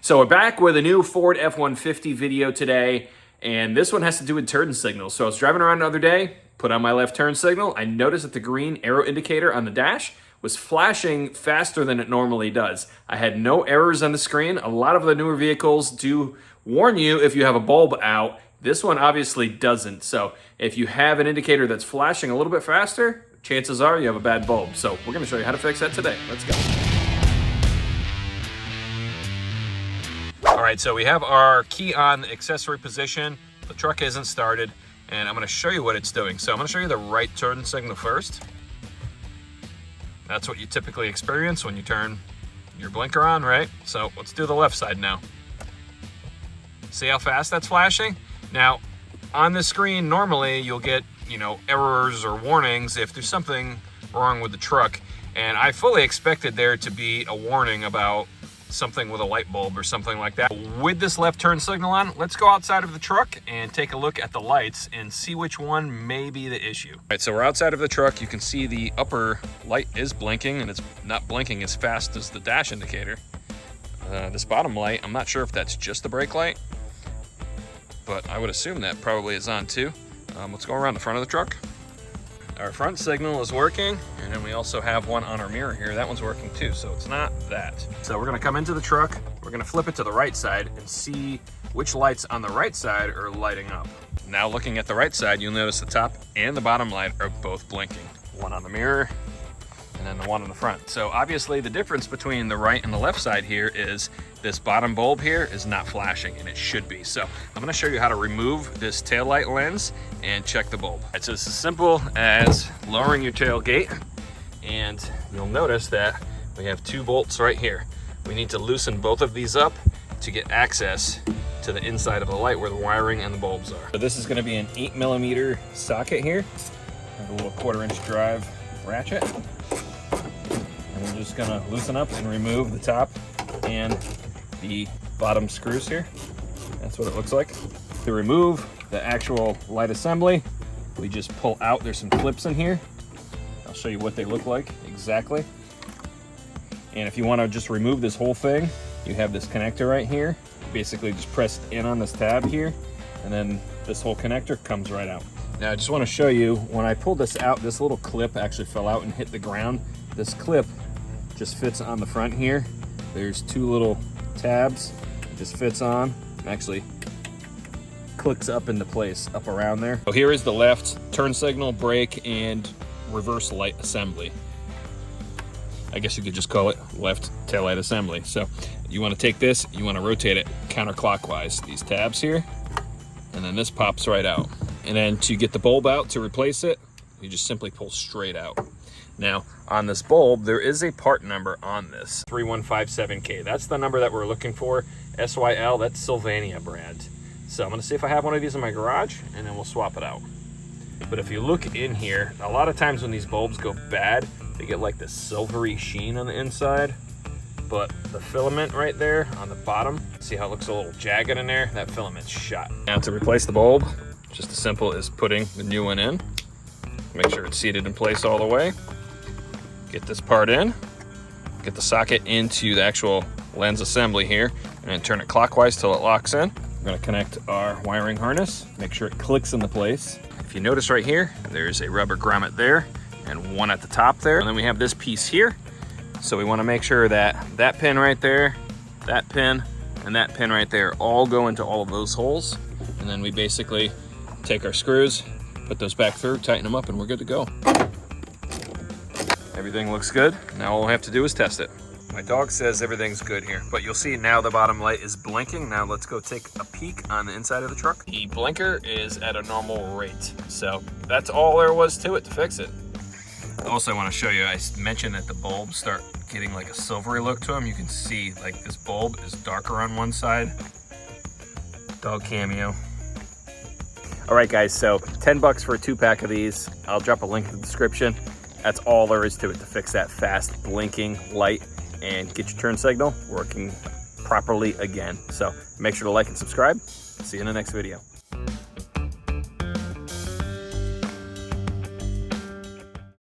So we're back with a new Ford F150 video today, and this one has to do with turn signals. So I was driving around the other day, put on my left turn signal. I noticed that the green arrow indicator on the dash was flashing faster than it normally does. I had no errors on the screen. A lot of the newer vehicles do warn you if you have a bulb out. This one obviously doesn't. So if you have an indicator that's flashing a little bit faster, chances are you have a bad bulb. So we're gonna show you how to fix that today. Let's go. All right, so we have our key on the accessory position. The truck isn't started, and I'm gonna show you what it's doing. So I'm gonna show you the right turn signal first. That's what you typically experience when you turn your blinker on, right? So let's do the left side now. See how fast that's flashing? Now, on the screen, normally you'll get, errors or warnings if there's something wrong with the truck. And I fully expected there to be a warning about something with a light bulb or something like that. With this left turn signal on, let's go outside of the truck and take a look at the lights and see which one may be the issue. All right, so we're outside of the truck. You can see the upper light is blinking, and it's not blinking as fast as the dash indicator. This bottom light, I'm not sure if that's just the brake light, but I would assume that probably is on too. Let's go around the front of the truck. Our front signal is working, and then we also have one on our mirror here. That one's working too, so it's not that. So we're gonna come into the truck, we're gonna flip it to the right side and see which lights on the right side are lighting up. Now looking at the right side, you'll notice the top and the bottom light are both blinking. One on the mirror, and then the one on the front. So obviously the difference between the right and the left side here is this bottom bulb here is not flashing, and it should be. So I'm gonna show you how to remove this taillight lens and check the bulb. All right, so it's as simple as lowering your tailgate, and you'll notice that we have two bolts right here. We need to loosen both of these up to get access to the inside of the light where the wiring and the bulbs are. So this is gonna be an 8mm socket here. I have a little 1/4" drive ratchet. And we're just gonna loosen up and remove the top and the bottom screws here. That's what it looks like. To remove the actual light assembly, we just pull out. There's some clips in here. I'll show you what they look like exactly. And if you wanna just remove this whole thing, you have this connector right here. Basically just press in on this tab here, and then this whole connector comes right out. Now I just wanna show you, when I pulled this out, this little clip actually fell out and hit the ground. This clip just fits on the front here. There's two little tabs. It just fits on and actually clicks up into place up around there. So here is the left turn signal, brake, and reverse light assembly. I guess you could just call it left taillight assembly. So you want to take this, you want to rotate it counterclockwise. These tabs here, and then this pops right out. And then to get the bulb out, to replace it, you just simply pull straight out. Now, on this bulb, there is a part number on this, 3157K. That's the number that we're looking for. SYL, that's Sylvania brand. So I'm gonna see if I have one of these in my garage, and then we'll swap it out. But if you look in here, a lot of times when these bulbs go bad, they get like this silvery sheen on the inside. But the filament right there on the bottom, see how it looks a little jagged in there? That filament's shot. Now to replace the bulb, just as simple as putting the new one in. Make sure it's seated in place all the way. Get this part in, get the socket into the actual lens assembly here, and then turn it clockwise till it locks in. We're gonna connect our wiring harness, make sure it clicks into place. If you notice right here, there's a rubber grommet there and one at the top there. And then we have this piece here. So we wanna make sure that that pin right there, that pin, and that pin right there all go into all of those holes. And then we basically take our screws, put those back through, tighten them up, and we're good to go. Everything looks good. Now all we have to do is test it. My dog says everything's good here, but you'll see now the bottom light is blinking. Now let's go take a peek on the inside of the truck. The blinker is at a normal rate. So that's all there was to it to fix it. Also, I want to show you, I mentioned that the bulbs start getting like a silvery look to them. You can see like this bulb is darker on one side. Dog cameo. All right guys, so 10 bucks for a 2-pack of these. I'll drop a link in the description. That's all there is to it to fix that fast blinking light and get your turn signal working properly again. So make sure to like and subscribe. See you in the next video.